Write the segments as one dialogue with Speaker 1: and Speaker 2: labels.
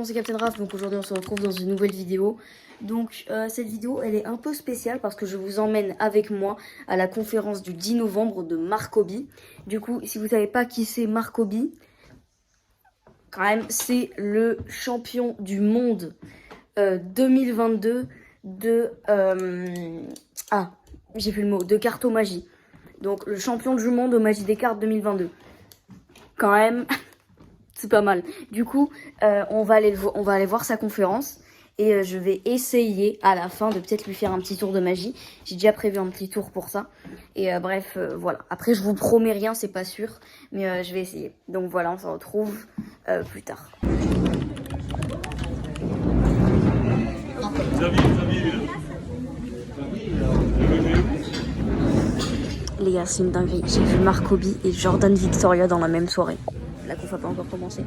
Speaker 1: C'est Captain Raph, donc aujourd'hui on se retrouve dans une nouvelle vidéo. Donc cette vidéo elle est un peu spéciale parce que je vous emmène avec moi à la conférence du 10 novembre de Marc Hobby. Du coup, si vous savez pas qui c'est Marc Hobby, quand même c'est le champion du monde 2022 de... j'ai plus le mot, de cartomagie. Donc le champion du monde de magie des cartes 2022. Quand même... C'est pas mal. Du coup, on va aller voir sa conférence. Et je vais essayer à la fin de peut-être lui faire un petit tour de magie. J'ai déjà prévu un petit tour pour ça. Et bref, voilà. Après, je vous promets rien, c'est pas sûr. Mais je vais essayer. Donc voilà, on se retrouve plus tard. Les gars, c'est une dinguerie. J'ai vu Marc Hobby et Jordan Victoria dans la même soirée. La conf n'a pas encore commencé.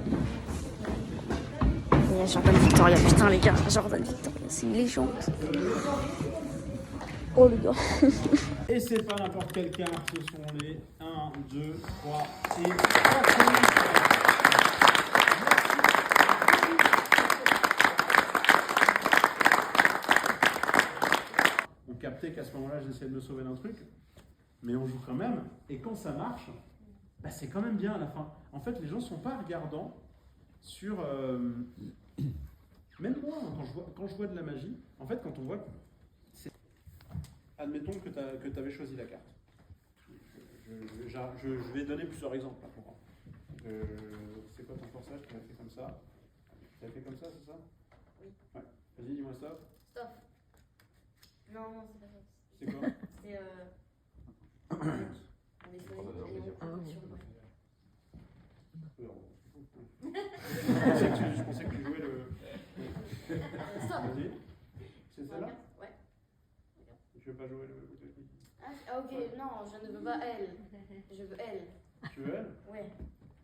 Speaker 1: Il y a Jordan Victoria, putain les gars, Jordan Victoria, c'est une légende. Oh les gars.
Speaker 2: Et c'est pas n'importe quelle carte, ce sont les 1, 2, 3 et 4. On captait qu'à ce moment-là, j'essayais de me sauver d'un truc, mais on joue quand même, et quand ça marche, bah c'est quand même bien à la fin. En fait, les gens sont pas regardants sur... Même moi, quand je vois de la magie, en fait, quand on voit... Admettons que tu avais choisi la carte. Je vais donner plusieurs exemples. Là, pour c'est quoi ton forçage? Tu l'as fait comme ça. Tu l'as fait comme ça, c'est ça?
Speaker 1: Oui.
Speaker 2: Ouais. Vas-y, dis-moi stop.
Speaker 1: Stop. Non, c'est pas ça.
Speaker 2: C'est quoi?
Speaker 1: C'est
Speaker 2: Je pensais que tu jouais le...
Speaker 1: Stop.
Speaker 2: Vas-y. C'est celle-là?
Speaker 1: Ouais.
Speaker 2: Je veux pas jouer le...
Speaker 1: Ah ok, non, je ne veux pas elle. Je veux elle.
Speaker 2: Tu veux elle?
Speaker 1: Ouais.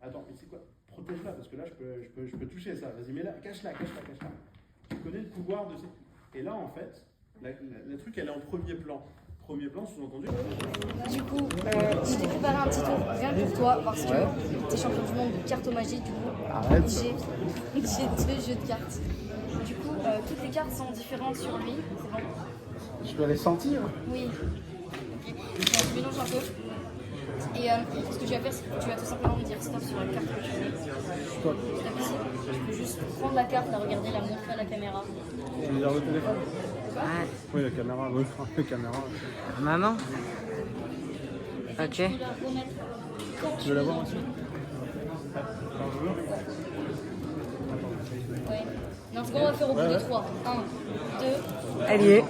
Speaker 2: Attends, mais c'est quoi? Protège-la, parce que là, je peux toucher ça. Vas-y, mets-la, cache-la. Tu connais le pouvoir de ces... Et là, en fait, le truc, elle est en premier plan. Premier plan, sous-entendu.
Speaker 1: Du coup, je t'ai préparé un petit tour rien que pour toi parce que t'es champion du monde de cartomagie. Du coup,
Speaker 2: Arrête.
Speaker 1: J'ai 2 jeux de cartes. Du coup, toutes les cartes sont différentes sur lui. C'est bon?
Speaker 2: Je dois les sentir.
Speaker 1: Oui. Ok. Je mélange un peu. Et ce que tu vas faire, c'est que tu vas tout simplement me dire stop sur la carte que tu veux.
Speaker 2: Stop.
Speaker 1: Stop ici. Je peux juste prendre la carte, la regarder, la montrer à la caméra.
Speaker 2: Tu veux dire le téléphone?
Speaker 1: Quoi?
Speaker 2: Oui, la caméra, oui, la caméra.
Speaker 3: Maman.
Speaker 1: Et
Speaker 3: Ok.
Speaker 1: tu peux la remettre quand
Speaker 2: Tu veux la voir
Speaker 1: veux.
Speaker 2: aussi?
Speaker 1: Ouais. Non, c'est bon, on va faire au bout de 3. 1, 2.
Speaker 3: Elle y est.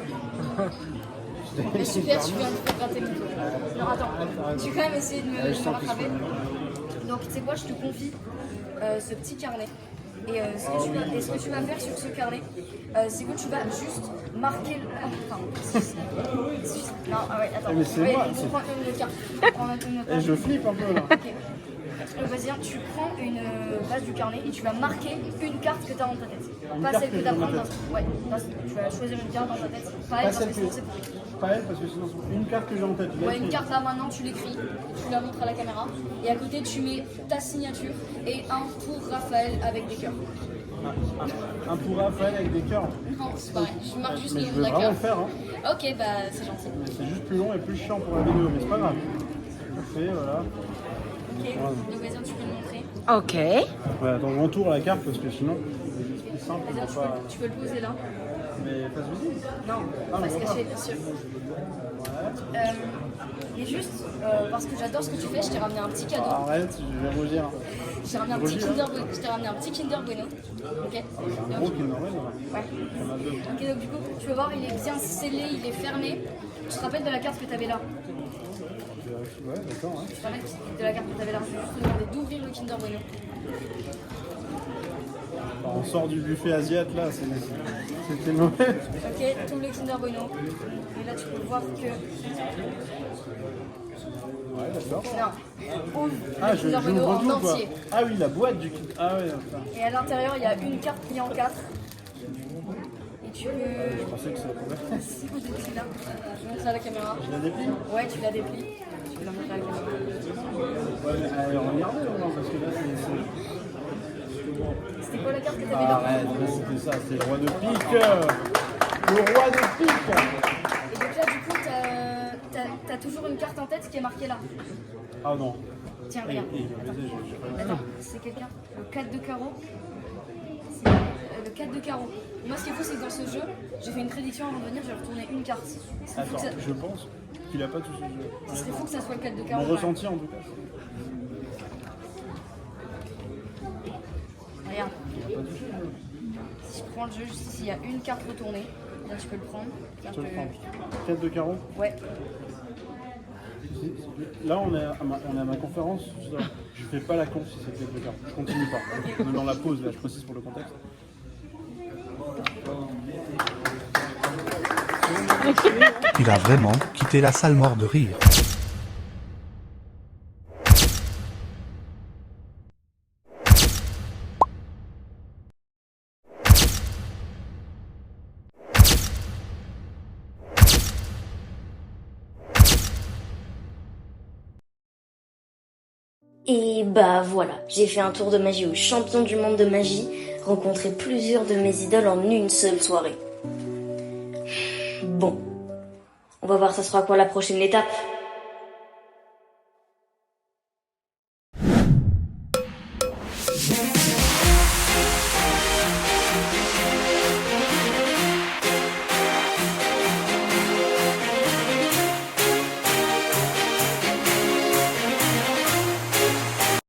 Speaker 1: Mais super, tu viens de faire rater mon tour. Non, attends, tu vas quand même essayer de me rattraper. Donc, tu sais quoi, je te confie ce petit carnet. Et ce que tu vas faire sur ce carnet, c'est que tu vas juste marquer le... Non, ah ouais, attends.
Speaker 2: Mais c'est moi,
Speaker 1: faut prendre une carte. Prends une carte.
Speaker 2: Et je flippe un peu là.
Speaker 1: Ok. Vas-y, tu prends une base du carnet et tu vas marquer une carte que tu as dans ta tête. Pas celle que tu as prise dans... Ouais, tu vas choisir une carte dans ta tête. Pas elle, parce que sinon c'est pourri.
Speaker 2: Pas elle, parce que sinon c'est une carte que j'ai en tête.
Speaker 1: Ouais, une carte là maintenant, tu l'écris, tu la montres à la caméra. Et à côté, tu mets ta signature et un pour Raphaël avec des cœurs.
Speaker 2: Un pour Raphaël avec des cœurs.
Speaker 1: Non, c'est pareil, je marque juste
Speaker 2: Mais
Speaker 1: le
Speaker 2: je
Speaker 1: nom de
Speaker 2: vais
Speaker 1: la
Speaker 2: vraiment le
Speaker 1: carte.
Speaker 2: faire. Hein.
Speaker 1: Ok, bah c'est gentil.
Speaker 2: C'est juste plus long et plus chiant pour la vidéo, mais c'est pas grave. Je fais, voilà.
Speaker 1: Ok, donc vas-y, tu peux le montrer.
Speaker 3: Ok.
Speaker 2: Ouais, attends, j'entoure la carte parce que sinon, c'est plus simple.
Speaker 1: Vas-y, tu peux le poser là.
Speaker 2: Mais face visible.
Speaker 1: Non,
Speaker 2: Ah,
Speaker 1: on va se
Speaker 2: mais
Speaker 1: cacher, bien sûr. Et juste, parce que j'adore ce que tu fais, je t'ai ramené un petit cadeau.
Speaker 2: Arrête, je vais rougir.
Speaker 1: Je t'ai ramené un petit Kinder Bueno. Je t'ai ramené un petit Kinder Bueno. Ok.
Speaker 2: C'est un gros qui est normal.
Speaker 1: Ouais. Ok, donc du coup, tu vas voir, il est bien scellé, il est fermé. Tu te rappelles de la carte que tu avais là?
Speaker 2: Ouais, d'accord. Hein.
Speaker 1: Tu te rappelles de la carte que tu avais là? Je vais juste te demander d'ouvrir le Kinder Bueno.
Speaker 2: On sort du buffet asiatique là, c'était mauvais.
Speaker 1: Ok, tout le Kinder Bueno. Et là, tu peux voir que...
Speaker 2: Ouais, d'accord.
Speaker 1: Non, ouvre
Speaker 2: Ah,
Speaker 1: le Kinder Bueno
Speaker 2: j'ouvre
Speaker 1: en
Speaker 2: tout quoi.
Speaker 1: entier.
Speaker 2: Ah oui, la boîte du kit. Ah ouais, enfin.
Speaker 1: Et à l'intérieur, il y a une carte pliée en 4. Et tu peux...
Speaker 2: Je pensais que ça pouvait.
Speaker 1: Si vous êtes là, je montre ça à la caméra.
Speaker 2: Je la déplie.
Speaker 1: Ouais, tu la déplies. Tu peux la montrer à la caméra.
Speaker 2: Ouais, mais regardez, non, parce que là,
Speaker 1: C'était quoi la carte que t'avais là?
Speaker 2: Arrête, c'était ça, c'est le roi de pique. Le roi de pique.
Speaker 1: Et donc là, du coup, t'as toujours une carte en tête qui est marquée là.
Speaker 2: Ah non.
Speaker 1: Tiens, regarde. Attends, c'est quelqu'un. Le 4 de carreau. C'est le 4 de carreau. Moi, ce qu'il faut, c'est que dans ce jeu, j'ai fait une prédiction avant de venir, j'ai retourné une carte.
Speaker 2: Attends, je pense qu'il a pas touché le jeu.
Speaker 1: Il serait fou que ça soit le 4 de carreau.
Speaker 2: Mon ressenti en tout cas.
Speaker 1: Regarde. Si je prends le jeu, juste ici, il y a une carte retournée. Là, tu peux le prendre. Là,
Speaker 2: Je peux le prendre. 4 de carreau.
Speaker 1: Ouais.
Speaker 2: Là, on est à ma conférence. Je fais pas la conf si c'est 4 de carreau. Je continue pas. On est dans la pause, là, je précise pour le contexte.
Speaker 3: Il a vraiment quitté la salle mort de rire.
Speaker 1: Et bah voilà, j'ai fait un tour de magie au champion du monde de magie, rencontré plusieurs de mes idoles en une seule soirée. Bon, on va voir ça sera quoi la prochaine étape.